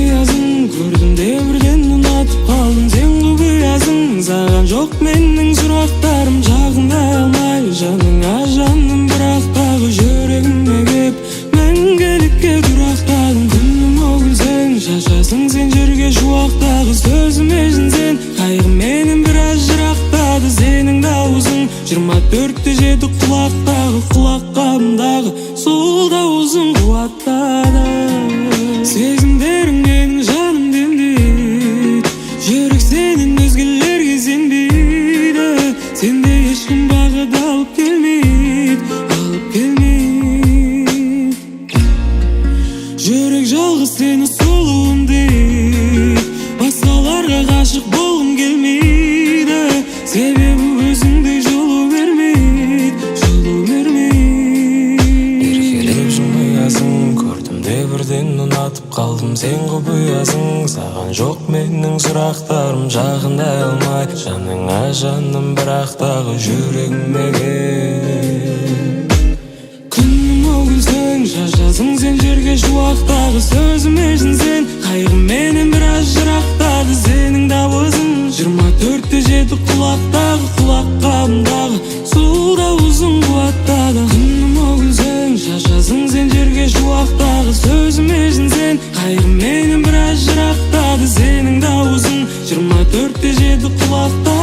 кубязың, көрдім де бірден ұнатып қалдым. Сен құпиясың, саған жоқ менің сұрақтарым. Жағындай алмай жаныңа жаным, бірақ тағы жүрегіме кеп мәңгілікке тұрақтадың. Күнім о күлсең, шашасың сен жерге шуақтағы. Сөзіме жынсен, қайғы менен біраз жырақтады. Сенің дауысың 24/7 құлақтағы, құлақ қабымдағы сол дауысың қуаттады. Сезімдерің менің жаным демдейді, жүрек сенен өзгелерге сенбейді. Сенде ешкім бағыт алып келмейді, алып келмейді. Жүрек жалғыз сені сұлуым дейді, басқаларға ғашық болғым келмейді. Себебі өзіңдей жылу бермейді, жылу бермейді. Еркелеп жымиясың, көрдім де бірден ұнатып қалдым. Сен құпиясың, саған жоқ менің сұрақтарым. Жағындай алмай жаныңа жаным, бірақ тағы жүрегіме кеп. Күнім о күлсең, шашасың сен жерге шуақтағы. Сөзіме жынсен, қайғы менен біраз жырақтады. Сенің дауысың 24/7 құлақтағы, құлақ қабымдағы сол дауысың қуаттады. Күнім о күлсең, шашасың сен жерге шуақтағы. Сөзіме жынсен, қайғы менен біраз жырақтады. Сенің дауысың 24/7 құлақтағы.